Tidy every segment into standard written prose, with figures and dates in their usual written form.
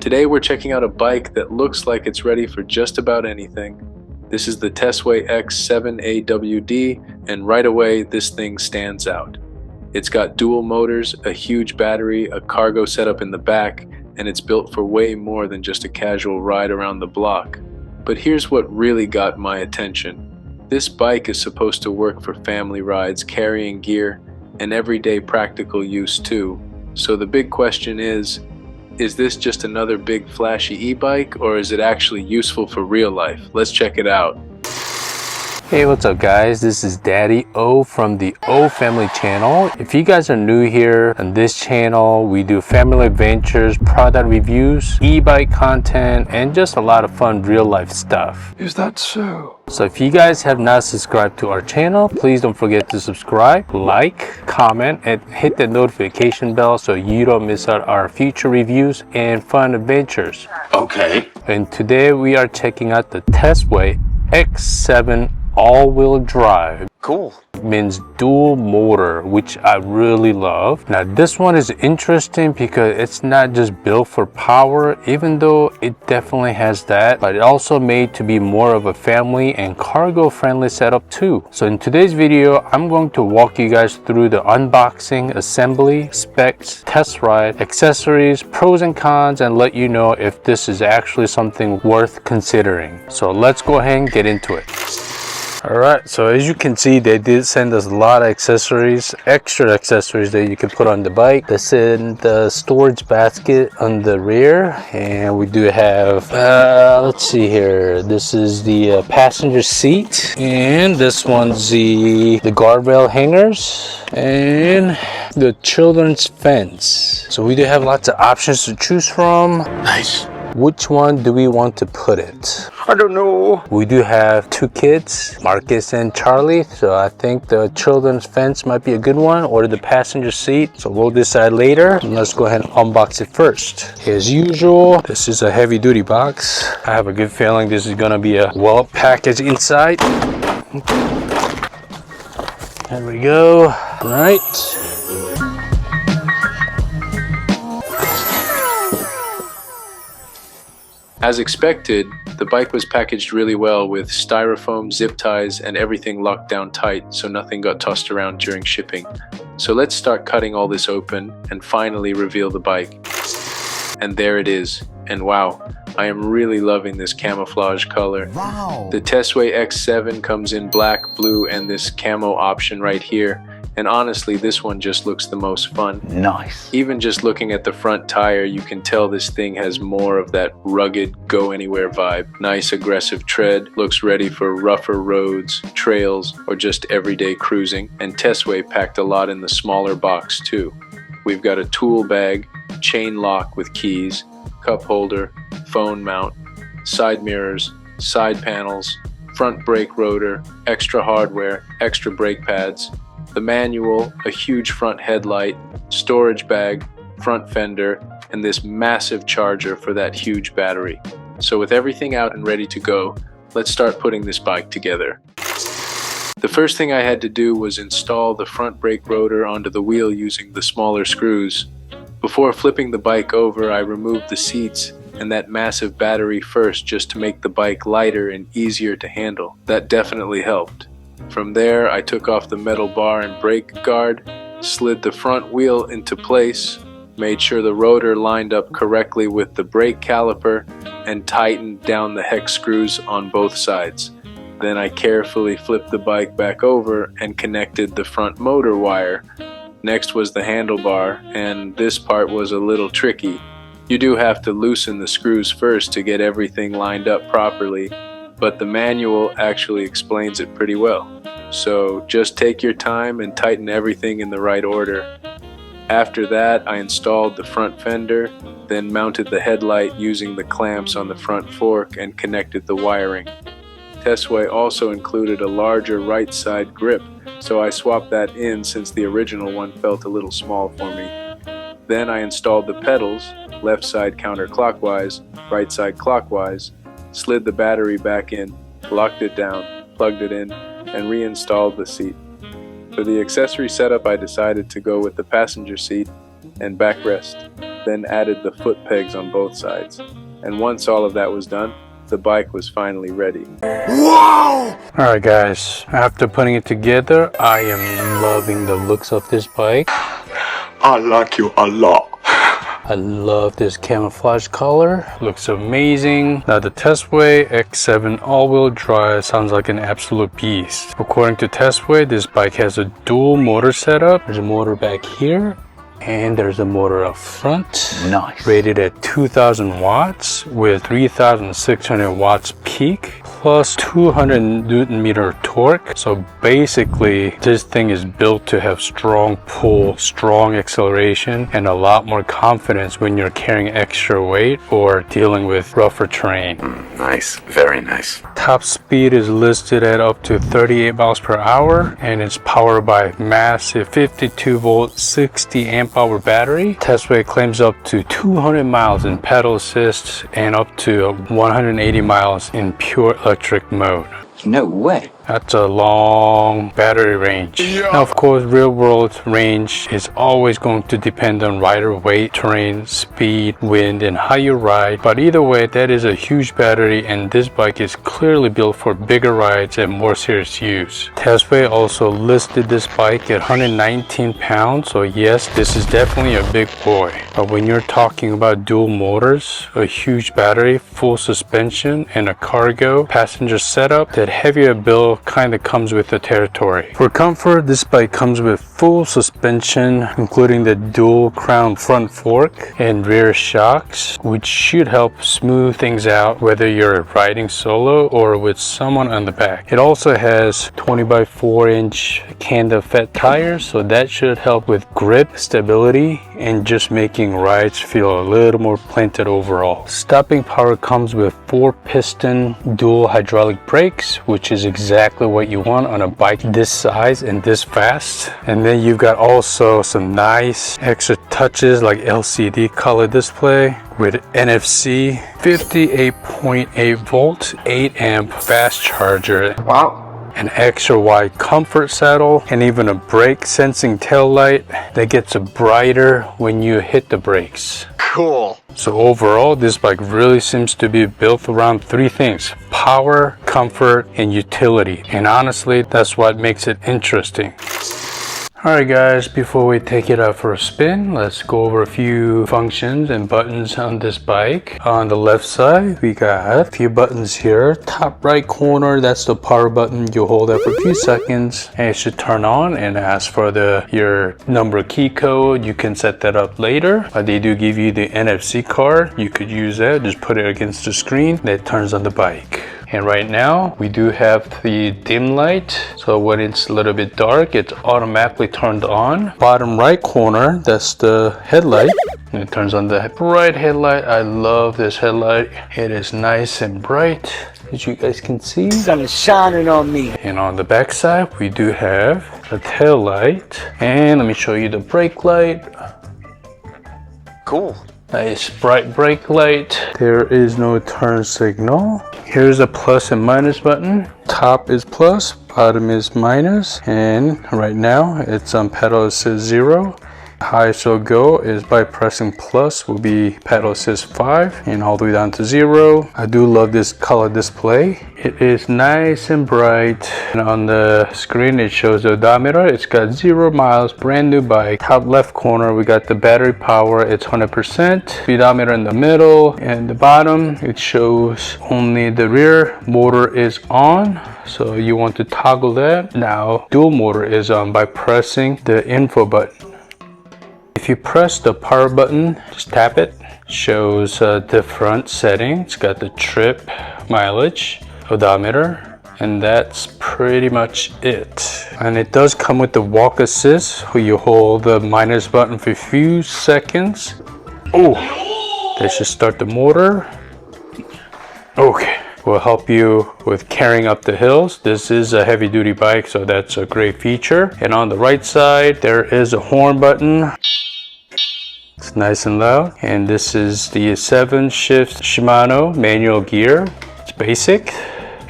Today we're checking out a bike that looks like it's ready for just about anything. This is the TESWAY X7 AWD, and right away this thing stands out. It's got dual motors, a huge battery, a cargo setup in the back, and it's built for way more than just a casual ride around the block. But here's what really got my attention. This bike is supposed to work for family rides, carrying gear, and everyday practical use too. So the big question is this just another big flashy e-bike, or is it actually useful for real life? Let's check it out. Hey, what's up guys? This is Daddy O from the O Family channel. If you guys are new here on this channel, we do family adventures, product reviews, e-bike content, and just a lot of fun real life stuff. Is that so? So if you guys have not subscribed to our channel, please don't forget to subscribe, like, comment, and hit the notification bell so you don't miss out our future reviews and fun adventures. Okay. And today we are checking out the TESWAY X7 all-wheel drive. Cool. Means dual motor, which I really love. Now this one is interesting because it's not just built for power, even though it definitely has that, but it also made to be more of a family and cargo friendly setup too. So in today's video, I'm going to walk you guys through the unboxing, assembly, specs, test ride, accessories, pros and cons, and let you know if this is actually something worth considering. So let's go ahead and get into it. Alright, so as you can see, they did send us a lot of accessories, extra accessories that you can put on the bike. They sent the storage basket on the rear, and we do have, let's see here, this is the passenger seat, and this one's the guardrail hangers, and the children's fence. So we do have lots of options to choose from. Nice. Which one do we want to put it? I don't know. We do have two kids, Marcus and Charlie, so I think the children's fence might be a good one, or the passenger seat, so we'll decide later. Let's go ahead and unbox it first. As usual, this is a heavy duty box. I have a good feeling this is gonna be a well packaged inside. There we go. All right. As expected, the bike was packaged really well with styrofoam, zip ties, and everything locked down tight so nothing got tossed around during shipping. So let's start cutting all this open and finally reveal the bike. And there it is. And wow, I am really loving this camouflage color. Wow. The TESWAY X7 comes in black, blue, and this camo option right here. And honestly, this one just looks the most fun. Nice. Even just looking at the front tire, you can tell this thing has more of that rugged, go-anywhere vibe. Nice aggressive tread, looks ready for rougher roads, trails, or just everyday cruising. And TESWAY packed a lot in the smaller box too. We've got a tool bag, chain lock with keys, cup holder, phone mount, side mirrors, side panels, front brake rotor, extra hardware, extra brake pads, the manual, a huge front headlight, storage bag, front fender, and this massive charger for that huge battery. So with everything out and ready to go, let's start putting this bike together. The first thing I had to do was install the front brake rotor onto the wheel using the smaller screws. Before flipping the bike over, I removed the seats and that massive battery first just to make the bike lighter and easier to handle. That definitely helped. From there, I took off the metal bar and brake guard, slid the front wheel into place, made sure the rotor lined up correctly with the brake caliper, and tightened down the hex screws on both sides. Then I carefully flipped the bike back over and connected the front motor wire. Next was the handlebar, and this part was a little tricky. You do have to loosen the screws first to get everything lined up properly, but the manual actually explains it pretty well. So just take your time and tighten everything in the right order. After that, I installed the front fender, then mounted the headlight using the clamps on the front fork and connected the wiring. TESWAY also included a larger right side grip, so I swapped that in since the original one felt a little small for me. Then I installed the pedals, left side counterclockwise, right side clockwise, slid the battery back in, locked it down, plugged it in, and reinstalled the seat. For the accessory setup, I decided to go with the passenger seat and backrest. then added the foot pegs on both sides. And once all of that was done, the bike was finally ready. Wow! Alright guys, after putting it together, I am loving the looks of this bike. I like you a lot. I love this camouflage color, looks amazing. Now the TESWAY X7 all-wheel drive sounds like an absolute beast. According to TESWAY, this bike has a dual motor setup. There's a motor back here, and there's a motor up front. Nice. Rated at 2000 watts with 3600 watts peak plus 200 Newton meter torque. So basically this thing is built to have strong pull, strong acceleration, and a lot more confidence when you're carrying extra weight or dealing with rougher terrain. Nice, very nice. Top speed is listed at up to 38 miles per hour, and it's powered by massive 52 volt 60 amp hour battery. TESWAY claims up to 200 miles in pedal assist and up to 180 miles in pure electric mode. No way. That's a long battery range. Now, of course, real world range is always going to depend on rider weight, terrain, speed, wind, and how you ride. But either way, that is a huge battery, and this bike is clearly built for bigger rides and more serious use. TESWAY also listed this bike at 119 pounds, so yes, this is definitely a big boy. But when you're talking about dual motors, a huge battery, full suspension, and a cargo passenger setup, that heavier build kind of comes with the territory. For comfort, this bike comes with full suspension, including the dual crown front fork and rear shocks, which should help smooth things out whether you're riding solo or with someone on the back. It also has 20 by 4 inch Kanda Fat tires, so that should help with grip, stability, and just making rides feel a little more planted overall. Stopping power comes with 4-piston dual hydraulic brakes, which is exactly what you want on a bike this size and this fast. And then you've got also some nice extra touches like LCD color display with NFC, 58.8 volt, 8 amp fast charger. Wow. An extra wide comfort saddle, and even a brake sensing tail light that gets brighter when you hit the brakes. Cool. So overall, this bike really seems to be built around 3 things: power, comfort, and utility. And honestly, that's what makes it interesting. Alright guys, before we take it out for a spin, let's go over a few functions and buttons on this bike. On the left side, we got a few buttons here. Top right corner, that's the power button. You hold that for a few seconds and it should turn on and ask for your number key code. You can set that up later, but they do give you the NFC card. You could use that, just put it against the screen, that turns on the bike. And right now we do have the dim light, so when it's a little bit dark, it's automatically turned on. Bottom right corner, that's the headlight, and it turns on the bright headlight. I love this headlight. It is nice and bright, as you guys can see. Sun is shining on me. And on the back side, we do have a tail light, and let me show you the brake light. Cool. Nice bright brake light. There is no turn signal. Here's a plus and minus button. Top is plus, bottom is minus, and right now it's on pedal assist 0. Highest will go is by pressing plus will be pedal assist 5, and all the way down to 0. I do love this color display. It is nice and bright, and on the screen it shows the odometer. It's got 0 miles, brand new bike. Top left corner we got the battery power, it's 100%. Speedometer in the middle, and the bottom it shows only the rear motor is on, so you want to toggle that. Now dual motor is on by pressing the info button. If you press the power button, just tap it, shows different settings. It's got the trip, mileage, odometer, and that's pretty much it. And it does come with the walk assist, where you hold the minus button for a few seconds. Oh, that should start the motor. Okay. Will help you with carrying up the hills. This is a heavy duty bike, so that's a great feature. And on the right side, there is a horn button. It's nice and loud. And this is the 7-shift Shimano manual gear. It's basic.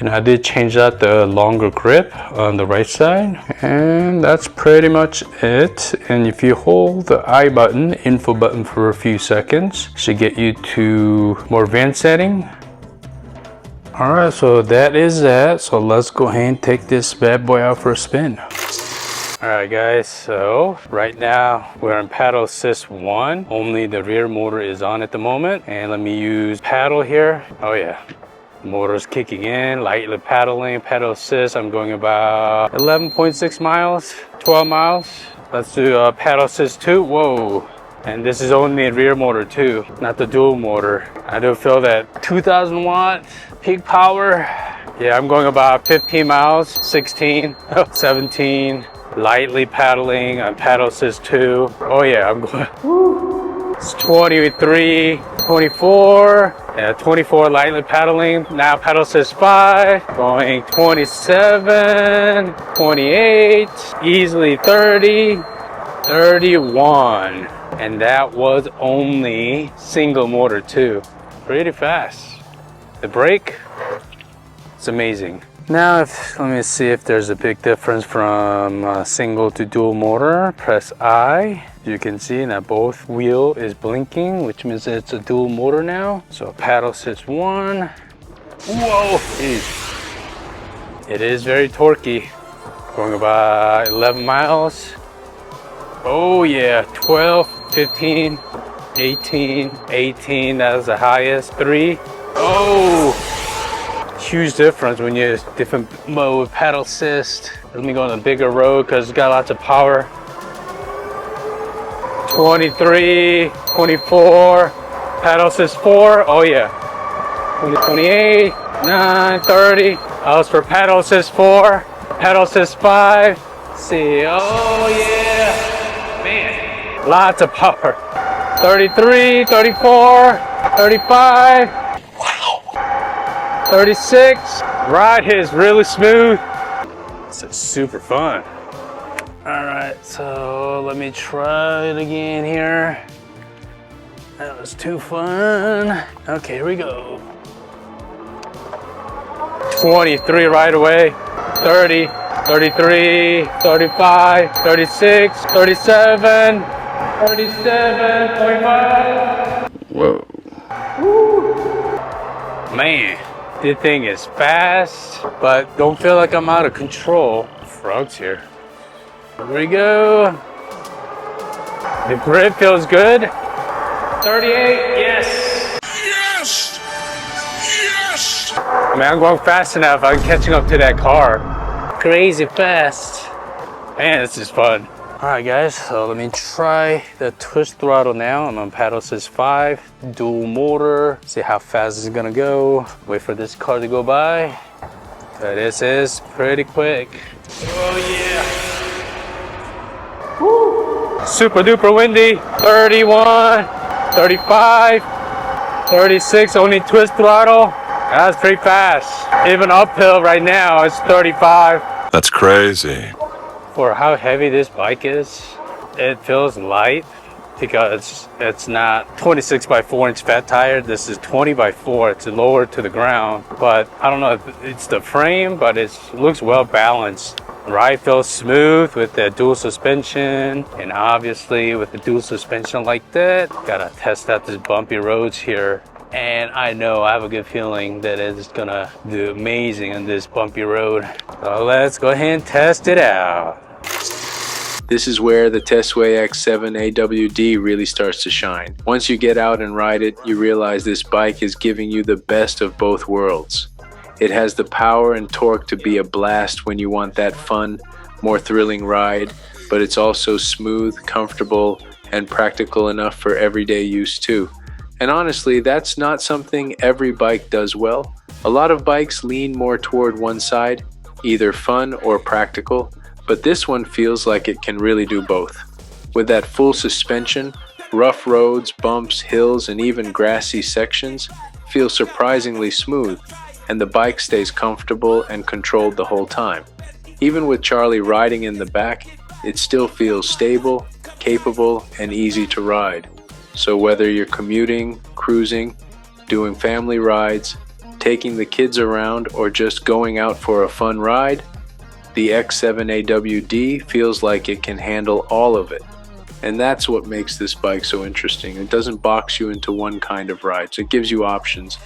And I did change out the longer grip on the right side, and that's pretty much it. And if you hold the I button, info button, for a few seconds, should get you to more advanced setting. All right, so that is that. So let's go ahead and take this bad boy out for a spin. All right guys, so right now we're on paddle assist 1. Only the rear motor is on at the moment. And let me use paddle here. Oh yeah, motor's kicking in, lightly paddling, paddle assist. I'm going about 11.6 miles, 12 miles. Let's do paddle assist 2. Whoa. And this is only rear motor too, not the dual motor. I do feel that 2000 watt peak power. Yeah, I'm going about 15 miles, 16, 17. Lightly paddling on paddle assist 2. Oh yeah, I'm going. It's 23, 24. Yeah, 24 lightly paddling. Now paddle assist 5. Going 27, 28, easily 30, 31. And that was only single motor too. Pretty fast. The brake, it's amazing. Now, let me see if there's a big difference from single to dual motor. Press I. You can see that both wheel is blinking, which means it's a dual motor now. So paddle assist 1. Whoa! Jeez. It is very torquey. Going about 11 miles. Oh yeah, 12, 15, 18, 18. That was the highest. 3. Oh! Huge difference when you different mode with paddle assist. Let me go on a bigger road because it's got lots of power. 23, 24, paddle assist 4. Oh yeah. 20, 28, 9, 30. I was for paddle assist 4, paddle assist 5. Let's see. Oh yeah. Man. Lots of power. 33, 34, 35. 36. Ride is really smooth. It's super fun. All right, so let me try it again here. That was too fun. Okay, here we go. 23 right away. 30, 33, 35, 36, 37, 37, 45. Whoa. Woo. Man. This thing is fast, but don't feel like I'm out of control. Frogs here. Here we go. The grip feels good. 38, yes. Yes! Yes! I mean, I'm going fast enough. I'm catching up to that car. Crazy fast. Man, this is fun. All right, guys, so let me try the twist throttle now. I'm on paddle assist 5, dual motor. See how fast it's gonna go. Wait for this car to go by. This is pretty quick. Oh yeah. Woo. Super duper windy. 31, 35, 36, only twist throttle. That's pretty fast. Even uphill right now, it's 35. That's crazy. For how heavy this bike is, it feels light because it's not 26 by 4-inch fat tire. This is 20 by 4. It's lower to the ground, but I don't know if it's the frame, but it looks well balanced. Ride feels smooth with the dual suspension, and obviously with the dual suspension like that, gotta test out these bumpy roads here. And I know I have a good feeling that it's gonna do amazing on this bumpy road. So let's go ahead and test it out. This is where the TESWAY X7 AWD really starts to shine. Once you get out and ride it, you realize this bike is giving you the best of both worlds. It has the power and torque to be a blast when you want that fun, more thrilling ride, but it's also smooth, comfortable, and practical enough for everyday use too. And honestly, that's not something every bike does well. A lot of bikes lean more toward one side, either fun or practical, but this one feels like it can really do both. With that full suspension, rough roads, bumps, hills, and even grassy sections feel surprisingly smooth, and the bike stays comfortable and controlled the whole time. Even with Charlie riding in the back, it still feels stable, capable, and easy to ride. So whether you're commuting, cruising, doing family rides, taking the kids around, or just going out for a fun ride, the X7 AWD feels like it can handle all of it. And that's what makes this bike so interesting. It doesn't box you into one kind of rides. It gives you options.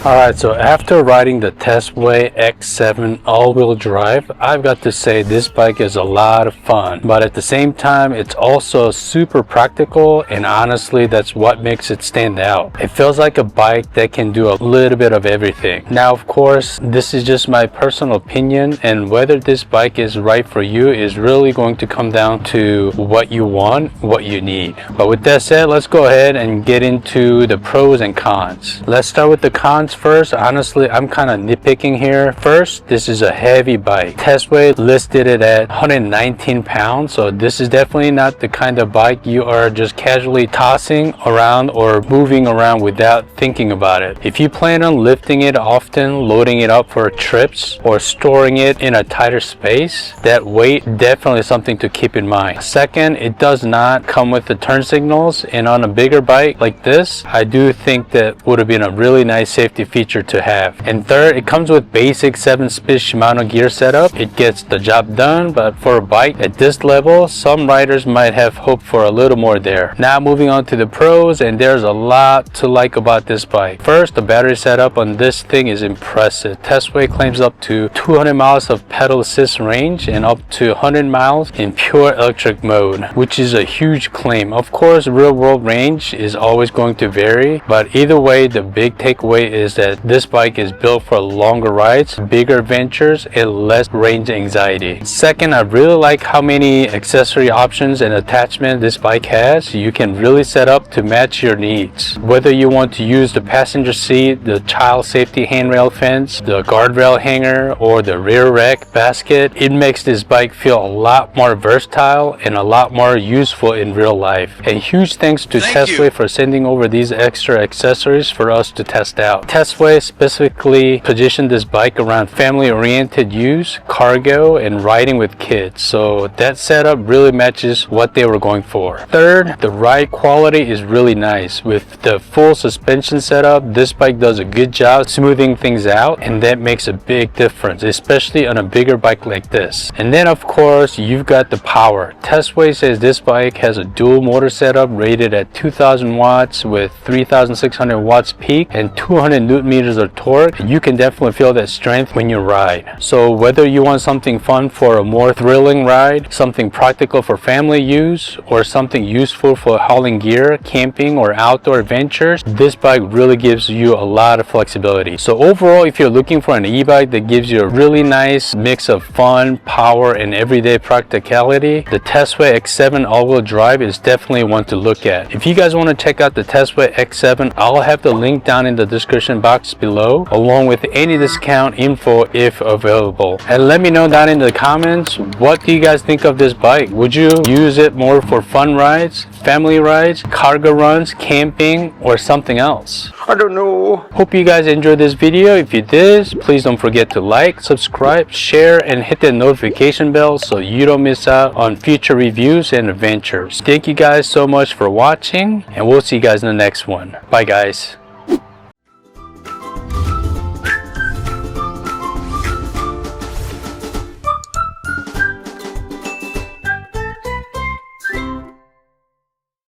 Alright, so after riding the TESWAY X7 all-wheel drive, I've got to say this bike is a lot of fun, but at the same time it's also super practical, and honestly that's what makes it stand out. It feels like a bike that can do a little bit of everything. Now of course this is just my personal opinion, and whether this bike is right for you is really going to come down to what you want, what you need. But with that said, let's go ahead and get into the pros and cons. Let's start with the cons first. Honestly, I'm kind of nitpicking here. First, this is a heavy bike. TESWAY listed it at 119 pounds, so this is definitely not the kind of bike you are just casually tossing around or moving around without thinking about it. If you plan on lifting it often, loading it up for trips, or storing it in a tighter space, that weight definitely something to keep in mind. Second, it does not come with the turn signals, and on a bigger bike like this, I do think that would have been a really nice safety feature to have. And third, it comes with basic 7-speed Shimano gear setup. It gets the job done, but for a bike at this level, some riders might have hoped for a little more there. Now moving on to the pros, and there's a lot to like about this bike. First, the battery setup on this thing is impressive. TESWAY claims up to 200 miles of pedal assist range and up to 100 miles in pure electric mode, which is a huge claim. Of course, real world range is always going to vary, but either way, the big takeaway is that this bike is built for longer rides, bigger adventures, and less range anxiety. Second, I really like how many accessory options and attachments this bike has. You can really set up to match your needs. Whether you want to use the passenger seat, the child safety handrail fence, the guardrail hanger, or the rear rack basket, it makes this bike feel a lot more versatile and a lot more useful in real life. And huge thanks to TESWAY for sending over these extra accessories for us to test out. TESWAY specifically positioned this bike around family-oriented use, cargo, and riding with kids, so that setup really matches what they were going for. Third, the ride quality is really nice. With the full suspension setup, this bike does a good job smoothing things out, and that makes a big difference, especially on a bigger bike like this. And then of course, you've got the power. TESWAY says this bike has a dual motor setup rated at 2000 watts with 3600 watts peak and 200 newton meters of torque. You can definitely feel that strength when you ride. So whether you want something fun for a more thrilling ride, something practical for family use, or something useful for hauling gear, camping, or outdoor adventures, this bike really gives you a lot of flexibility. So overall, if you're looking for an e-bike that gives you a really nice mix of fun, power, and everyday practicality, the TESWAY X7 all-wheel drive is definitely one to look at. If you guys want to check out the TESWAY X7, I'll have the link down in the description box below, along with any discount info if available. And let me know down in the comments, what do you guys think of this bike? Would you use it more for fun rides, family rides, cargo runs, camping, or something else? I don't know. Hope you guys enjoyed this video. If you did, please don't forget to like, subscribe, share, and hit the notification bell so you don't miss out on future reviews and adventures. Thank you guys so much for watching, and we'll see you guys in the next one. Bye guys.